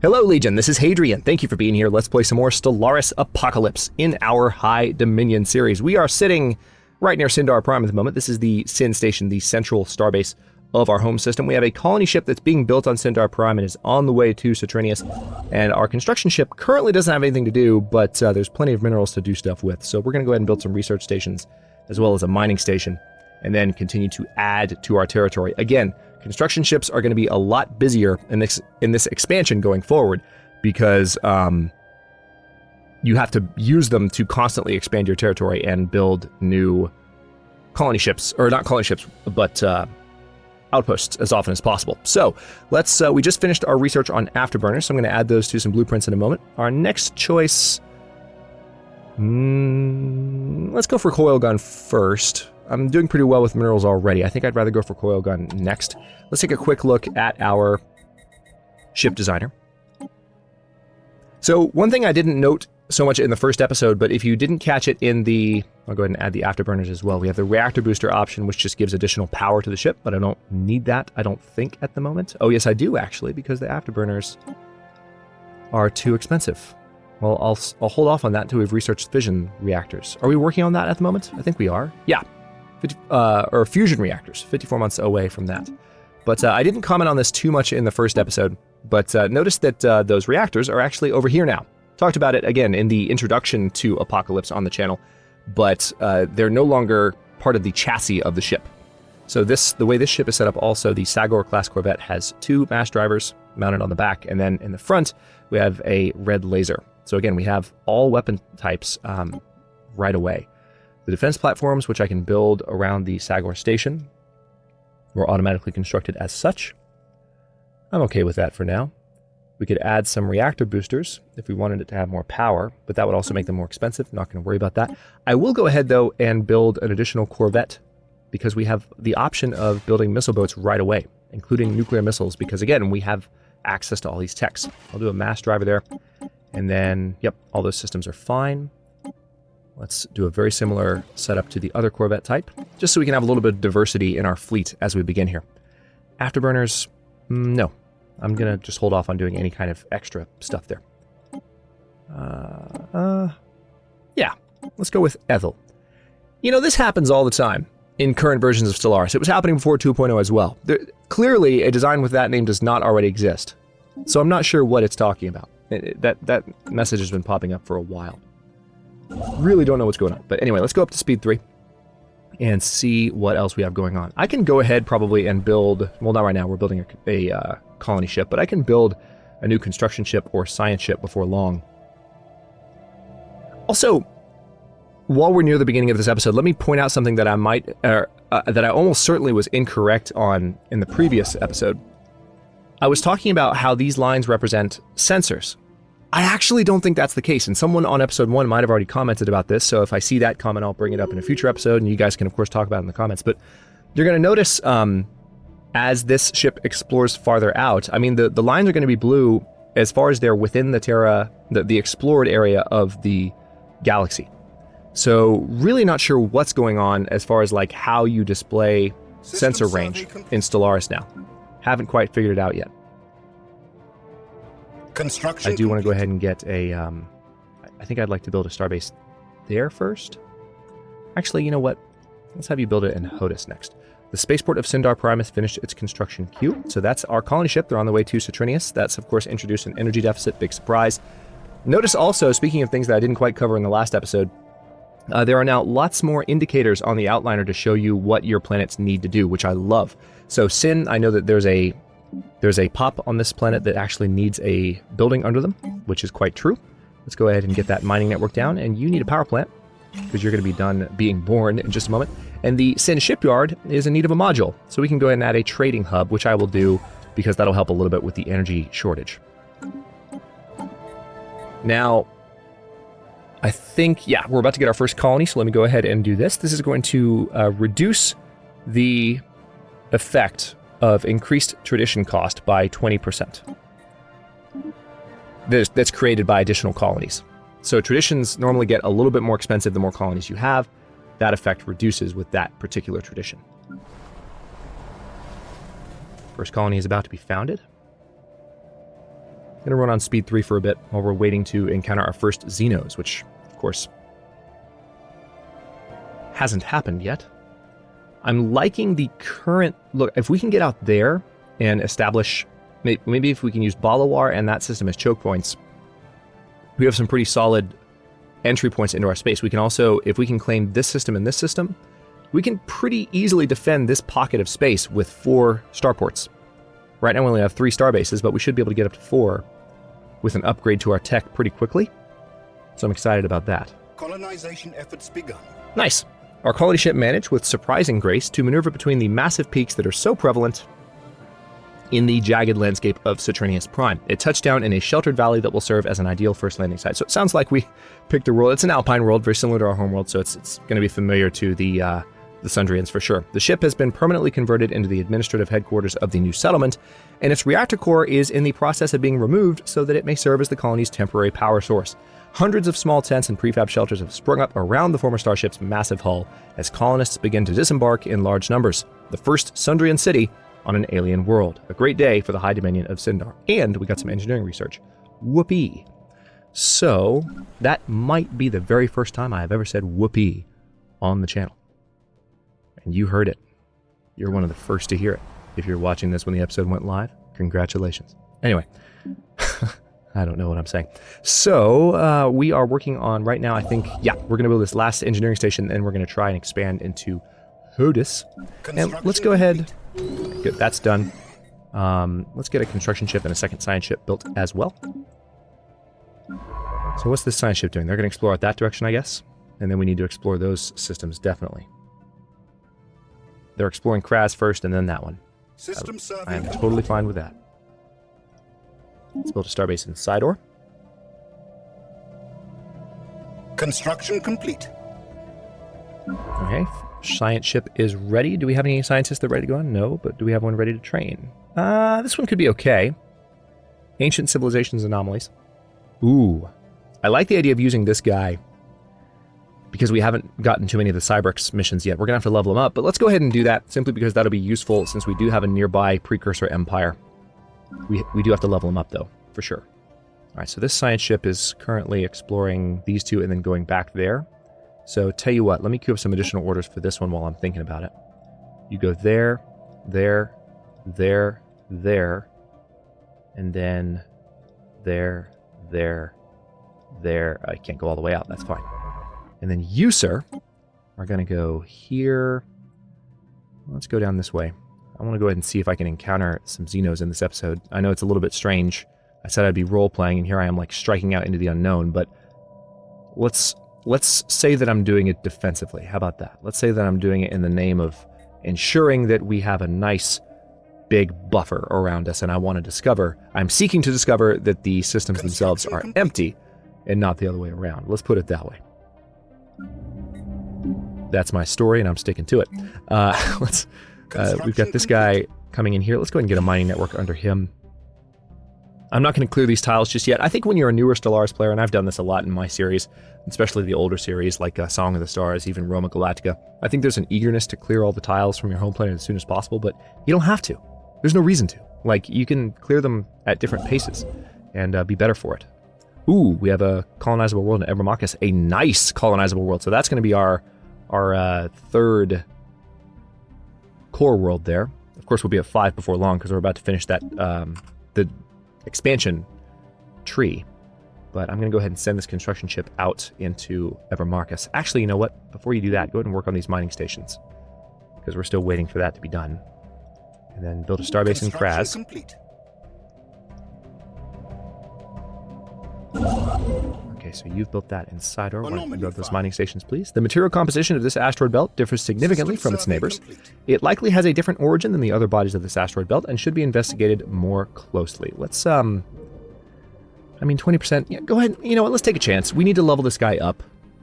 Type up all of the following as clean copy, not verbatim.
Hello Legion, this is Hadrian. Thank you for being here. Let's play some more Stellaris Apocalypse in our High Dominion series. We are sitting right near Syndar Prime at the moment. This is the Sin Station, the central starbase of our home system. We have a colony ship that's being built on Syndar Prime and is on the way to Saturnius. And our construction ship currently doesn't have anything to do, but there's plenty of minerals to do stuff with. So we're going to go ahead and build some research stations as well as a mining station and then continue to add to our territory. Again, construction ships are going to be a lot busier in this expansion going forward because you have to use them to constantly expand your territory and build new colony ships, or not colony ships, but outposts as often as possible. So let's, we just finished our research on afterburners, so I'm going to add those to some blueprints in a moment. Our next choice, let's go for coil gun first. I'm doing pretty well with minerals already. I think I'd rather go for coil gun next. Let's take a quick look at our ship designer. So one thing I didn't note so much in the first episode, but if you didn't catch it in the, I'll go ahead and add the afterburners as well. We have the reactor booster option, which just gives additional power to the ship, but I don't need that, I don't think, at the moment. Oh yes, I do actually, because the afterburners are too expensive. Well, I'll hold off on that until we've researched fission reactors. Are we working on that at the moment? I think we are. Yeah. Or fusion reactors, 54 months away from that. But I didn't comment on this too much in the first episode, but notice that those reactors are actually over here now. Talked about it again in the introduction to Apocalypse on the channel, but they're no longer part of the chassis of the ship. So the way this ship is set up also, the Sagor class corvette has two mass drivers mounted on the back, and then in the front we have a red laser. So again, we have all weapon types right away. The defense platforms, which I can build around the Sagor station, were automatically constructed as such. I'm okay with that for now. We could add some reactor boosters if we wanted it to have more power, but that would also make them more expensive. Not going to worry about that. I will go ahead, though, and build an additional corvette because we have the option of building missile boats right away, including nuclear missiles, because, again, we have access to all these techs. I'll do a mass driver there, and then, yep, all those systems are fine. Let's do a very similar setup to the other Corvette type, just so we can have a little bit of diversity in our fleet as we begin here. Afterburners, no. I'm going to just hold off on doing any kind of extra stuff there. Yeah, let's go with Ethel. You know, this happens all the time in current versions of Stellaris. It was happening before 2.0 as well. Clearly, a design with that name does not already exist. So I'm not sure what it's talking about. That message has been popping up for a while. Really don't know what's going on. But anyway, let's go up to speed 3 and see what else we have going on. I can go ahead probably and build, well, not right now, we're building a colony ship, but I can build a new construction ship or science ship before long. Also, while we're near the beginning of this episode, let me point out something that that I almost certainly was incorrect on in the previous episode. I was talking about how these lines represent sensors. I actually don't think that's the case, and someone on episode 1 might have already commented about this, so if I see that comment, I'll bring it up in a future episode, and you guys can, of course, talk about it in the comments. But you're going to notice, as this ship explores farther out, I mean, the lines are going to be blue as far as they're within the Terra, the explored area of the galaxy. So really not sure what's going on as far as, like, how you display sensor range in Stellaris now. Haven't quite figured it out yet. Construction I do want to go ahead and get a, I think I'd like to build a starbase there first. Actually, you know what? Let's have you build it in Hodis next. The spaceport of Syndar Prime has finished its construction queue. So that's our colony ship. They're on the way to Saturnius. That's, of course, introduced an energy deficit. Big surprise. Notice also, speaking of things that I didn't quite cover in the last episode, there are now lots more indicators on the outliner to show you what your planets need to do, which I love. So Sin, I know that there's a pop on this planet that actually needs a building under them, which is quite true. Let's go ahead and get that mining network down, and you need a power plant, because you're going to be done being born in just a moment. And the Sin shipyard is in need of a module, so we can go ahead and add a trading hub, which I will do, because that'll help a little bit with the energy shortage. Now, I think, yeah, we're about to get our first colony, so let me go ahead and do this. This is going to reduce the effect of increased tradition cost by 20%. That's created by additional colonies. So traditions normally get a little bit more expensive the more colonies you have. That effect reduces with that particular tradition. First colony is about to be founded. Gonna run on speed 3 for a bit while we're waiting to encounter our first Xenos, which, of course, hasn't happened yet. I'm liking the current look. If we can get out there and establish, maybe if we can use Balawar and that system as choke points, we have some pretty solid entry points into our space. We can also, if we can claim this system and this system, we can pretty easily defend this pocket of space with 4 starports. Right now we only have 3 star bases, but we should be able to get up to 4 with an upgrade to our tech pretty quickly. So I'm excited about that. Colonization efforts begun. Nice. Our quality ship managed with surprising grace to maneuver between the massive peaks that are so prevalent in the jagged landscape of Citrinius Prime. It touched down in a sheltered valley that will serve as an ideal first landing site. So it sounds like we picked a world. It's an alpine world, very similar to our home world, so it's going to be familiar to the Sundrians for sure. The ship has been permanently converted into the administrative headquarters of the new settlement, and its reactor core is in the process of being removed so that it may serve as the colony's temporary power source. Hundreds of small tents and prefab shelters have sprung up around the former starship's massive hull as colonists begin to disembark in large numbers. The first Sundrian city on an alien world. A great day for the High Dominion of Syndar. And we got some engineering research. Whoopee. So, that might be the very first time I have ever said whoopee on the channel. And you heard it. You're one of the first to hear it. If you're watching this when the episode went live, congratulations. Anyway, I don't know what I'm saying. So, we are working on, right now, I think, we're going to build this last engineering station, and we're going to try and expand into Hodis. And let's go ahead. Good, that's done. Let's get a construction ship and a second science ship built as well. So what's this science ship doing? They're going to explore out that direction, I guess. And then we need to explore those systems, definitely. They're exploring Kraz first, and then that one. I am totally fine with that. Let's build a starbase in Sidor. Construction complete. Okay, science ship is ready. Do we have any scientists that are ready to go on? No, but do we have one ready to train? This one could be okay. Ancient civilizations anomalies. Ooh, I like the idea of using this guy because we haven't gotten too many of the Cyberx missions yet. We're going to have to level them up, but let's go ahead and do that simply because that'll be useful since we do have a nearby precursor empire. We do have to level them up, though, for sure. All right, so this science ship is currently exploring these two and then going back there. So tell you what, let me queue up some additional orders for this one while I'm thinking about it. You go there, there, there, there, and then there, there, there. I can't go all the way out, that's fine. And then you, sir, are going to go here. Let's go down this way. I want to go ahead and see if I can encounter some Xenos in this episode. I know it's a little bit strange. I said I'd be role-playing, and here I am, like, striking out into the unknown, but let's say that I'm doing it defensively. How about that? Let's say that I'm doing it in the name of ensuring that we have a nice big buffer around us, and I'm seeking to discover that the systems themselves are empty and not the other way around. Let's put it that way. That's my story, and I'm sticking to it. We've got this guy coming in here. Let's go ahead and get a mining network under him. I'm not going to clear these tiles just yet. I think when you're a newer Stellaris player, and I've done this a lot in my series, especially the older series like Song of the Stars, even Roma Galactica, I think there's an eagerness to clear all the tiles from your home planet as soon as possible, but you don't have to. There's no reason to. Like, you can clear them at different paces and be better for it. Ooh, we have a colonizable world in Ebermachus, a nice colonizable world. So that's going to be our third core world there. Of course, we'll be at 5 before long because we're about to finish that the expansion tree. But I'm going to go ahead and send this construction ship out into Ebermachus. Actually, you know what? Before you do that, go ahead and work on these mining stations because we're still waiting for that to be done. And then build a starbase in Kraz. Complete. Okay, so you've built that in Sidor. Why don't you build those mining stations, please? The material composition of this asteroid belt differs significantly from its neighbors. It likely has a different origin than the other bodies of this asteroid belt and should be investigated more closely. Let's, 20%. Yeah, go ahead. You know what? Let's take a chance. We need to level this guy up.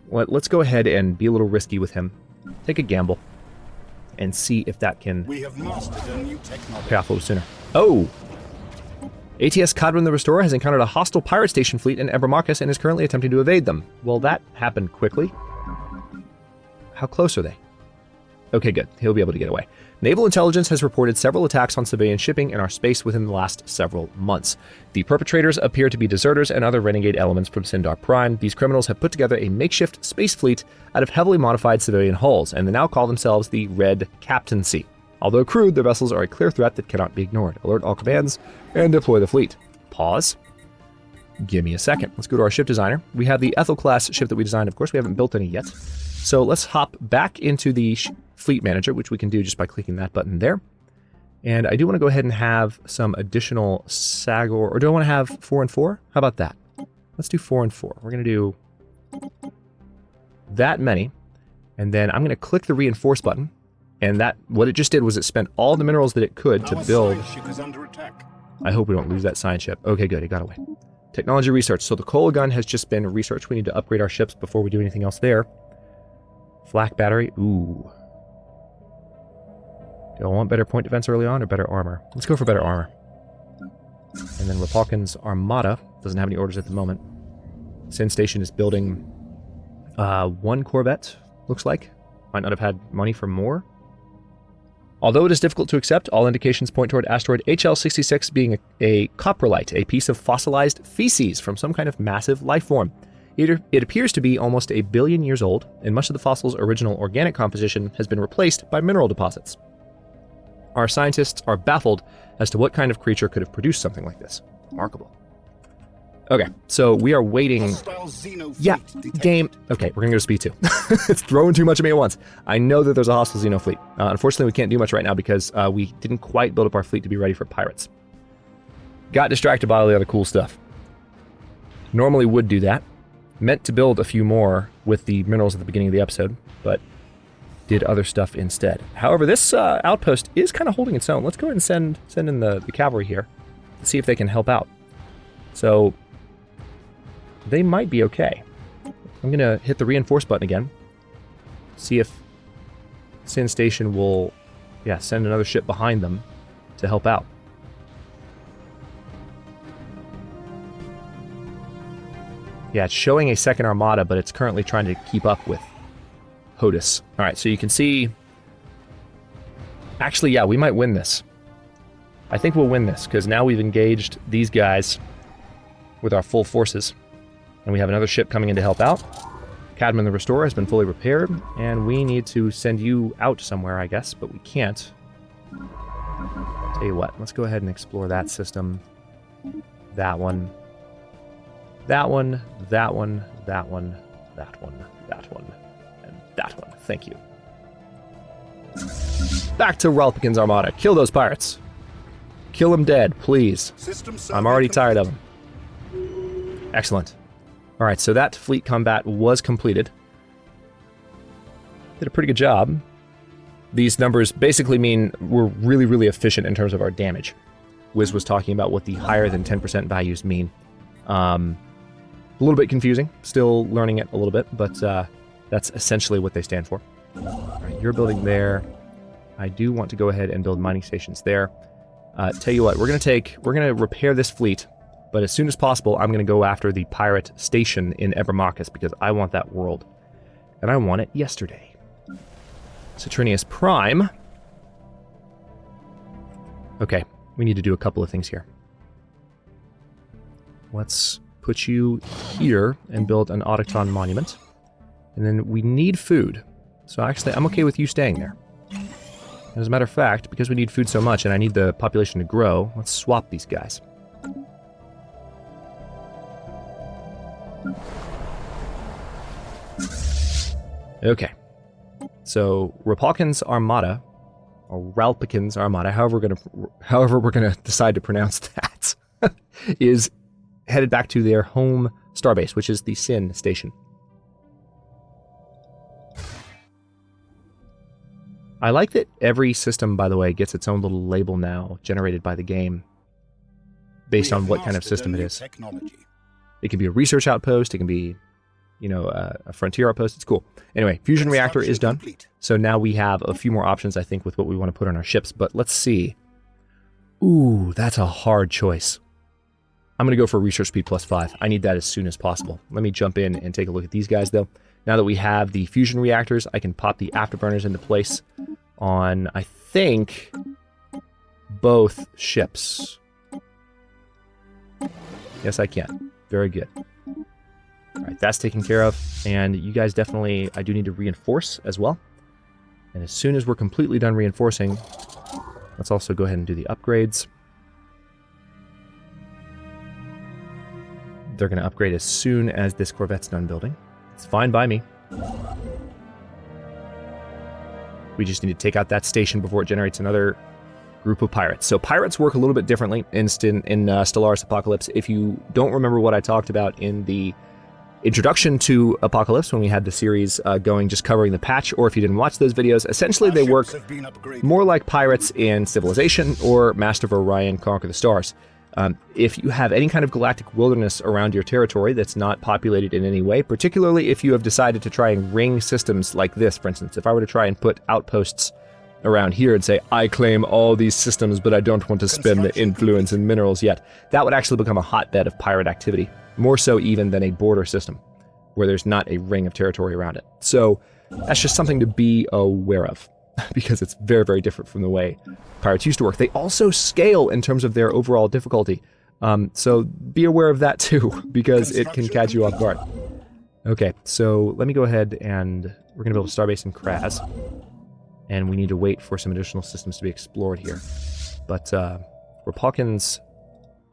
Let's go ahead and be a little risky with him. Take a gamble and see if that can We have mastered a new technology. pay off a little sooner. Oh! ATS Hadrian the Restorer has encountered a hostile pirate station fleet in Ebermachus and is currently attempting to evade them. Well, that happened quickly. How close are they? Okay, good. He'll be able to get away. Naval intelligence has reported several attacks on civilian shipping in our space within the last several months. The perpetrators appear to be deserters and other renegade elements from Syndar Prime. These criminals have put together a makeshift space fleet out of heavily modified civilian hulls, and they now call themselves the Red Captaincy. Although crewed, their vessels are a clear threat that cannot be ignored. Alert all commands and deploy the fleet. Pause. Give me a second. Let's go to our ship designer. We have the Ethel class ship that we designed. Of course, we haven't built any yet. So let's hop back into the fleet manager, which we can do just by clicking that button there. And I do want to go ahead and have some additional Sagor, or do I want to have 4 and 4? How about that? Let's do 4 and 4. We're going to do that many. And then I'm going to click the reinforce button. And that, what it just did was it spent all the minerals that it could to build. I hope we don't lose that science ship. Okay, good. It got away. Technology research. So the cola gun has just been researched. We need to upgrade our ships before we do anything else there. Flak battery. Ooh. Do I want better point defense early on or better armor? Let's go for better armor. And then Rapalkin's Armada doesn't have any orders at the moment. Sin Station is building 1 Corvette, looks like. Might not have had money for more. Although it is difficult to accept, all indications point toward asteroid HL66 being a coprolite, a piece of fossilized feces from some kind of massive life form. It appears to be almost 1 billion years old, and much of the fossil's original organic composition has been replaced by mineral deposits. Our scientists are baffled as to what kind of creature could have produced something like this. Remarkable. Okay, so we are waiting. Yeah, game. Okay, we're gonna go to speed 2. It's throwing too much at me at once. I know that there's a hostile Xeno fleet. Unfortunately, we can't do much right now because we didn't quite build up our fleet to be ready for pirates. Got distracted by all the other cool stuff. Normally would do that. Meant to build a few more with the minerals at the beginning of the episode, but did other stuff instead. However, this outpost is kind of holding its own. Let's go ahead and send in the cavalry here to see if they can help out. So they might be okay. I'm going to hit the reinforce button again. See if Sin Station will send another ship behind them to help out. Yeah, it's showing a second armada, but it's currently trying to keep up with HOTUS. All right, so you can see... Actually, yeah, we might win this. I think we'll win this, because now we've engaged these guys with our full forces. And we have another ship coming in to help out. Cadman the Restorer has been fully repaired, and we need to send you out somewhere, I guess, but we can't. Tell you what, let's go ahead and explore that system. That one. That one, that one, that one, that one, that one, and that one. Thank you. Back to Ralphikin's Armada. Kill those pirates. Kill them dead, please. I'm already tired of them. Excellent. All right, so that fleet combat was completed. Did a pretty good job. These numbers basically mean we're really, really efficient in terms of our damage. Wiz was talking about what the higher than 10% values mean. A little bit confusing, still learning it a little bit, but that's essentially what they stand for. All right, you're building there. I do want to go ahead and build mining stations there. Tell you what, we're gonna repair this fleet, but as soon as possible, I'm gonna go after the pirate station in Ebermachus because I want that world, and I want it yesterday. Saturnius Prime. Okay, we need to do a couple of things here. Let's put you here and build an autochthon monument. And then we need food. So actually, I'm okay with you staying there. As a matter of fact, because we need food so much and I need the population to grow, let's swap these guys. Okay. So Rapalkin's Armada, or Ralphikin's Armada, however we're gonna decide to pronounce that, is headed back to their home starbase, which is the Sin Station. I like that every system, by the way, gets its own little label now, generated by the game, based on what kind of system it is. It can be a research outpost, it can be, a frontier outpost, it's cool. Anyway, fusion reactor is done, so now we have a few more options, I think, with what we want to put on our ships, but let's see. Ooh, that's a hard choice. I'm going to go for research speed +5. I need that as soon as possible. Let me jump in and take a look at these guys, though. Now that we have the fusion reactors, I can pop the afterburners into place. on, I think, both ships. Yes, I can. Very good. All right, that's taken care of. And you guys definitely, I do need to reinforce as well. And as soon as we're completely done reinforcing, let's also go ahead and do the upgrades. They're going to upgrade as soon as this corvette's done building. It's fine by me. We just need to take out that station before it generates another group of pirates. So pirates work a little bit differently in Stellaris Apocalypse. If you don't remember what I talked about in the introduction to Apocalypse when we had the series going, just covering the patch, or if you didn't watch those videos, essentially they work more like pirates in Civilization or Master of Orion Conquer the Stars. If you have any kind of galactic wilderness around your territory that's not populated in any way, particularly if you have decided to try and ring systems like this, for instance, if I were to try and put outposts around here and say, I claim all these systems, but I don't want to spend the influence and minerals yet, that would actually become a hotbed of pirate activity, more so even than a border system, where there's not a ring of territory around it. So that's just something to be aware of, because it's very, very different from the way pirates used to work. They also scale in terms of their overall difficulty. So be aware of that too, because it can catch you off guard. Okay, so let me go ahead and we're going to build a starbase in Kraz. And we need to wait for some additional systems to be explored here. But Rapalkin's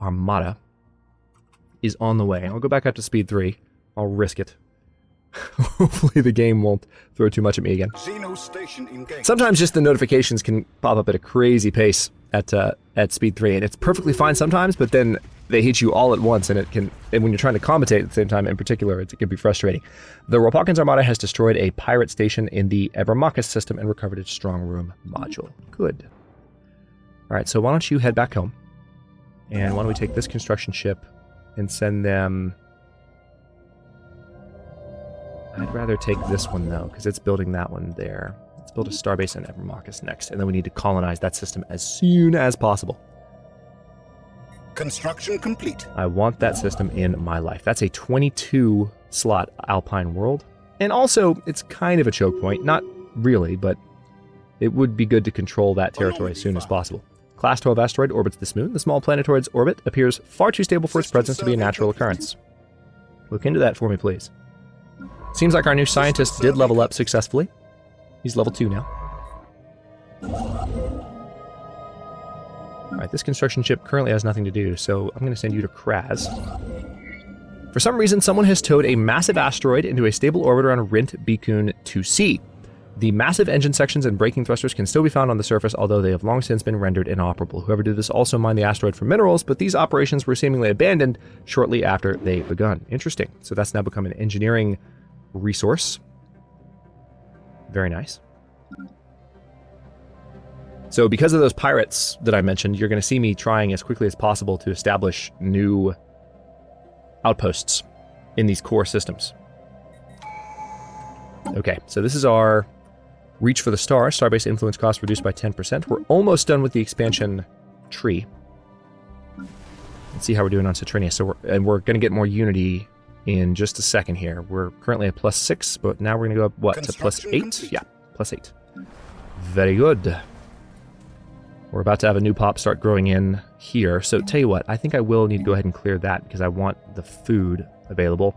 Armada is on the way. I'll go back up to speed 3. I'll risk it. Hopefully the game won't throw too much at me again. Sometimes just the notifications can pop up at a crazy pace at speed 3, and it's perfectly fine sometimes, but then they hit you all at once, and when you're trying to commentate at the same time in particular, it can be frustrating. The Rapalkin's Armada has destroyed a pirate station in the Evermakis system and recovered its strong room module. Good. Alright, so why don't you head back home, and why don't we take this construction ship and send them... I'd rather take this one, though, because it's building that one there. Let's build a starbase in Evermakis next, and then we need to colonize that system as soon as possible. Construction complete. I want that system in my life. That's a 22-slot Alpine world. And also, it's kind of a choke point. Not really, but it would be good to control that territory as soon as possible. Class 12 asteroid orbits this moon. The small planetoid's orbit appears far too stable for its presence to be a natural occurrence. Look into that for me, please. Seems like our new scientist did level up successfully. He's level 2 now. Alright, this construction ship currently has nothing to do, so I'm going to send you to Kraz. For some reason, someone has towed a massive asteroid into a stable orbit around Rint Bikun 2C. The massive engine sections and braking thrusters can still be found on the surface, although they have long since been rendered inoperable. Whoever did this also mined the asteroid for minerals, but these operations were seemingly abandoned shortly after they begun. Interesting. So that's now become an engineering resource. Very nice. So because of those pirates that I mentioned, you're going to see me trying as quickly as possible to establish new outposts in these core systems. Okay, so this is our reach for the star. Starbase influence cost reduced by 10%. We're almost done with the expansion tree. Let's see how we're doing on Citrinia. So we're going to get more unity in just a second here. We're currently at +6, but now we're going to go up, what, to +8? Complete. Yeah, +8. Very good. We're about to have a new pop start growing in here. So tell you what, I think I will need to go ahead and clear that because I want the food available.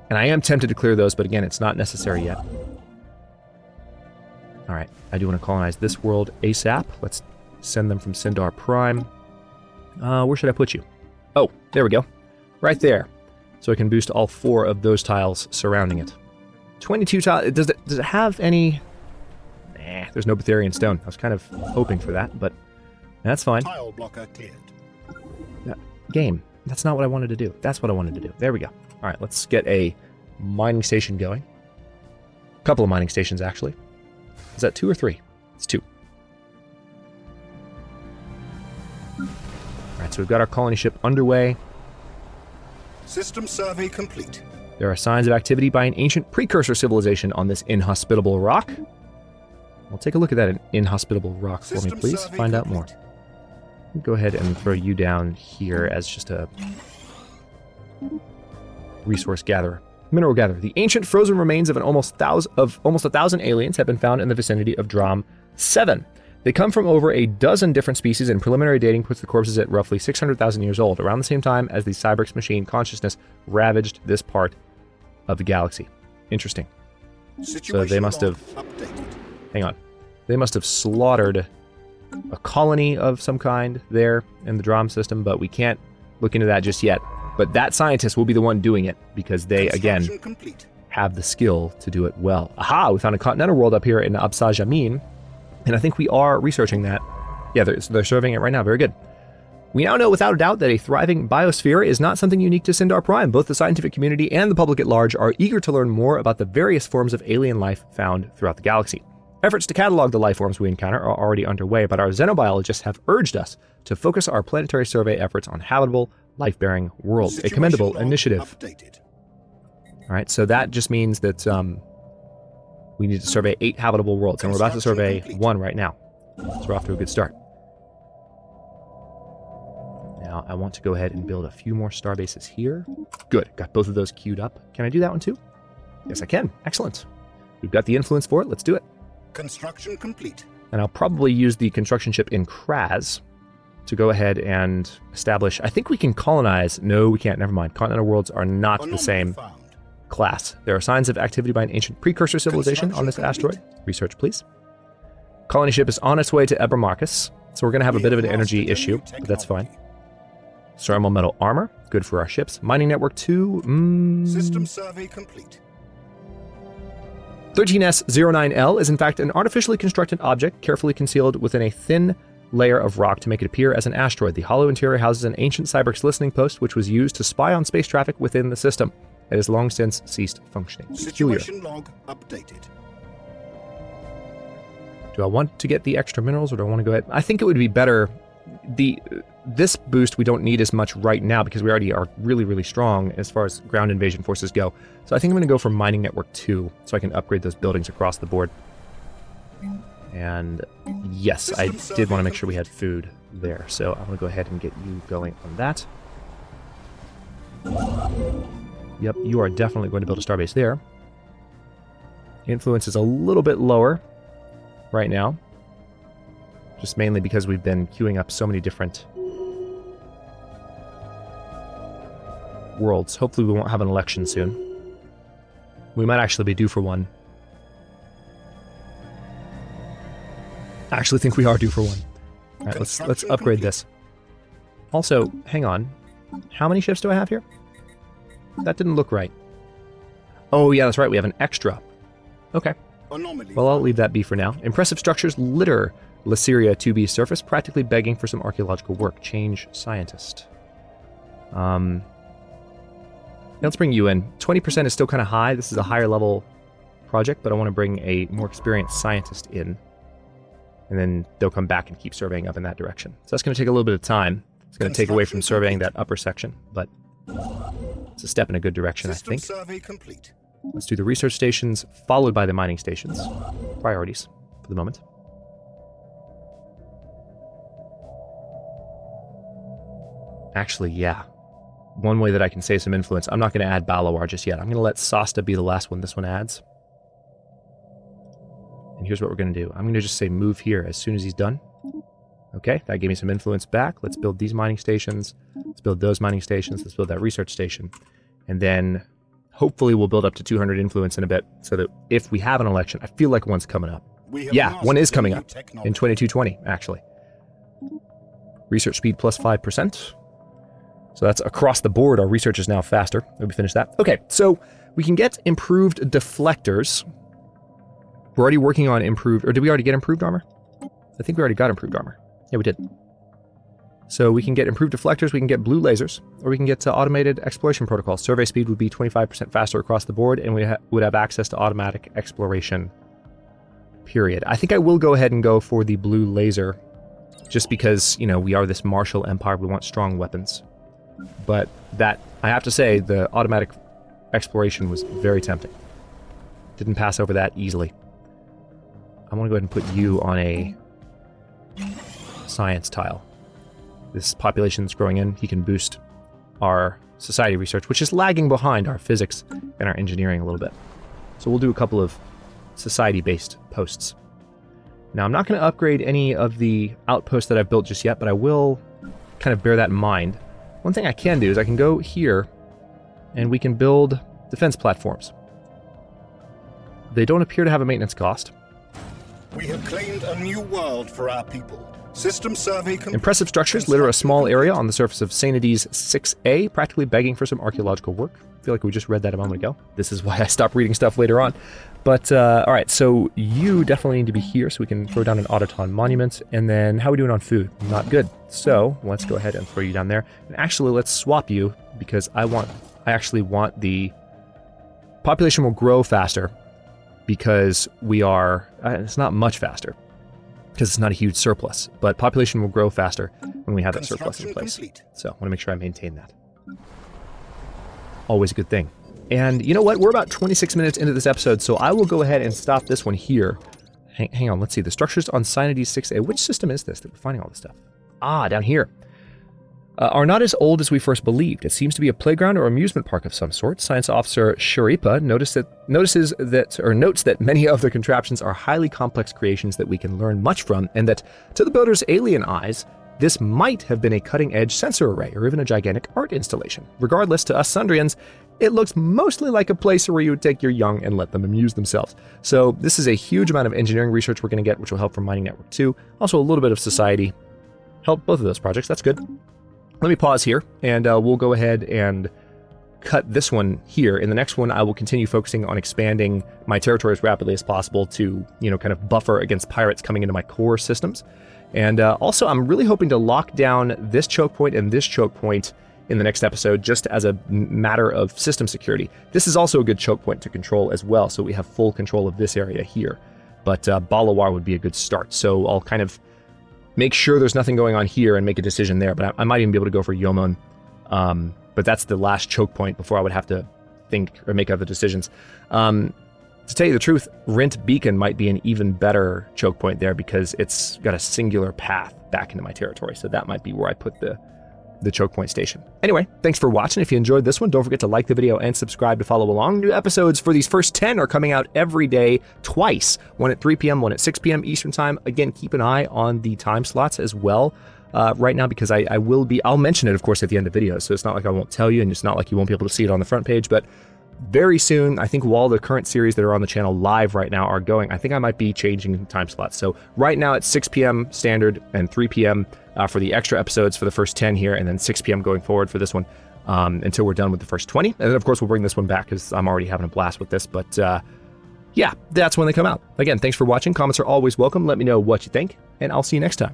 And I am tempted to clear those, but again, it's not necessary yet. Alright, I do want to colonize this world ASAP. Let's send them from Syndar Prime. Where should I put you? Oh, there we go. Right there. So I can boost all 4 of those tiles surrounding it. 22 tiles. Does it have any... Nah, there's no Betharian stone. I was kind of hoping for that, but that's fine. Tile blocker cleared. Game. That's not what I wanted to do. That's what I wanted to do. There we go. All right, let's get a mining station going. A couple of mining stations, actually. Is that 2 or 3? It's 2. All right, so we've got our colony ship underway. System survey complete. There are signs of activity by an ancient precursor civilization on this inhospitable rock. Well, take a look at that inhospitable rock for me, please. Find out more. Go ahead and throw you down here as just a resource gatherer. Mineral gatherer. The ancient frozen remains of almost 1,000 aliens have been found in the vicinity of Dram 7. They come from over a dozen different species, and preliminary dating puts the corpses at roughly 600,000 years old, around the same time as the Cyberx machine consciousness ravaged this part of the galaxy. Interesting. So they must have... Hang on. They must have slaughtered a colony of some kind there in the Drum system, but we can't look into that just yet. But that scientist will be the one doing it, because they, again, have the skill to do it well. Aha! We found a continental world up here in Absa Jamin, and I think we are researching that. Yeah, they're surveying it right now. Very good. We now know without a doubt that a thriving biosphere is not something unique to Syndar Prime. Both the scientific community and the public at large are eager to learn more about the various forms of alien life found throughout the galaxy. Efforts to catalog the life forms we encounter are already underway, but our xenobiologists have urged us to focus our planetary survey efforts on habitable, life-bearing worlds. A commendable initiative. All right, so that just means that we need to survey 8 habitable worlds, and we're about to survey 1 right now. So we're off to a good start. Now, I want to go ahead and build a few more star bases here. Good, got both of those queued up. Can I do that one too? Yes, I can. Excellent. We've got the influence for it. Let's do it. Construction complete. And I'll probably use the construction ship in Kraz to go ahead and establish... I think we can colonize... No, we can't. Never mind. Continental worlds are not the same class. There are signs of activity by an ancient precursor civilization on this asteroid. Research, please. Colony ship is on its way to Ebermarcus, so we're going to have a bit of an energy issue, but that's fine. Ceramic metal armor, good for our ships. Mining network 2, System survey complete. 13S09L is in fact an artificially constructed object carefully concealed within a thin layer of rock to make it appear as an asteroid. The hollow interior houses an ancient Cyberx listening post which was used to spy on space traffic within the system. It has long since ceased functioning. Situation log updated. Do I want to get the extra minerals or do I want to go ahead? I think it would be better... This boost we don't need as much right now because we already are really, really strong as far as ground invasion forces go. So I think I'm going to go for Mining Network 2 so I can upgrade those buildings across the board. And yes, I did want to make sure we had food there. So I'm going to go ahead and get you going on that. Yep, you are definitely going to build a starbase there. Influence is a little bit lower right now. Just mainly because we've been queuing up so many different worlds. Hopefully we won't have an election soon. We might actually be due for one. I actually think we are due for one. All right, let's upgrade this. Also, hang on. How many ships do I have here? That didn't look right. Oh yeah, that's right. We have an extra. Okay. Well, I'll leave that be for now. Impressive structures litter Lyceria 2B's surface, practically begging for some archaeological work. Change scientist. Let's bring you in. 20% is still kind of high. This is a higher level project, but I want to bring a more experienced scientist in. And then they'll come back and keep surveying up in that direction. So that's going to take a little bit of time. It's going to take away from surveying that upper section, but it's a step in a good direction, I think. Survey complete. Let's do the research stations, followed by the mining stations. Priorities for the moment. Actually, yeah. One way that I can save some influence, I'm not going to add Balawar just yet. I'm going to let Sasta be the last one this one adds. And here's what we're going to do. I'm going to just say move here as soon as he's done. Okay, that gave me some influence back. Let's build these mining stations. Let's build those mining stations. Let's build that research station. And then hopefully we'll build up to 200 influence in a bit so that if we have an election, I feel like one's coming up. Yeah, one is coming up in 2220, actually. Research speed plus 5%. So that's across the board. Our research is now faster. We finished that. Okay, so we can get improved deflectors. We're already working on improved, or did we already get improved armor? I think we already got improved armor. Yeah, we did. So we can get improved deflectors, we can get blue lasers, or we can get automated exploration protocols. Survey speed would be 25% faster across the board, and we would have access to automatic exploration, period. I think I will go ahead and go for the blue laser, just because, you know, we are this martial empire, we want strong weapons. But that, I have to say, the automatic exploration was very tempting. Didn't pass over that easily. I want to go ahead and put you on a science tile. This population is growing in. He can boost our society research, which is lagging behind our physics and our engineering a little bit. So we'll do a couple of society-based posts. Now, I'm not going to upgrade any of the outposts that I've built just yet, but I will kind of bear that in mind. One thing I can do is I can go here, and we can build defense platforms. They don't appear to have a maintenance cost. We have claimed a new world for our people. System survey complete. Impressive structures litter a small area on the surface of Xenophobic 6A, practically begging for some archaeological work. I feel like we just read that a moment ago. This is why I stopped reading stuff later on. But, all right, so you definitely need to be here so we can throw down an autoton monument. And then how are we doing on food? Not good. So let's go ahead and throw you down there. And actually, let's swap you because I actually want the population will grow faster because we are, it's not much faster because it's not a huge surplus, but population will grow faster when we have that surplus in place. Complete. So I want to make sure I maintain that. Always a good thing. And you know what? We're about 26 minutes into this episode, so I will go ahead and stop this one here. Hang on, let's see. The structures on Xenophobic 6A. Which system is this that we're finding all this stuff? Ah, down here. Are not as old as we first believed. It seems to be a playground or amusement park of some sort. Science Officer Cherryh notes that many of their contraptions are highly complex creations that we can learn much from, and that to the builder's alien eyes, this might have been a cutting-edge sensor array or even a gigantic art installation. Regardless, to us Sundrians, it looks mostly like a place where you would take your young and let them amuse themselves. So this is a huge amount of engineering research we're going to get, which will help from Mining Network 2. Also a little bit of society. Help both of those projects. That's good. Let me pause here, and we'll go ahead and cut this one here. In the next one, I will continue focusing on expanding my territory as rapidly as possible to, kind of buffer against pirates coming into my core systems. And also, I'm really hoping to lock down this choke point and this choke point in the next episode, just as a matter of system security. This is also a good choke point to control as well, so we have full control of this area here. But Balawar would be a good start, so I'll kind of make sure there's nothing going on here and make a decision there, but I might even be able to go for Yomon. But that's the last choke point before I would have to think or make other decisions. To tell you the truth, Rent Beacon might be an even better choke point there because it's got a singular path back into my territory, so that might be where I put the choke point station. Anyway, thanks for watching. If you enjoyed this one, don't forget to like the video and subscribe to follow along. New episodes for these first 10 are coming out every day, twice. One at 3 p.m., one at 6 p.m. Eastern Time. Again, keep an eye on the time slots as well right now because I'll mention it, of course, at the end of videos. So it's not like I won't tell you and it's not like you won't be able to see it on the front page, but very soon, I think while the current series that are on the channel live right now are going, I think I might be changing time slots. So right now it's 6 p.m. standard and 3 p.m. For the extra episodes for the first 10 here, and then 6 p.m. going forward for this one until we're done with the first 20. And then, of course, we'll bring this one back because I'm already having a blast with this. But yeah, that's when they come out. Again, thanks for watching. Comments are always welcome. Let me know what you think, and I'll see you next time.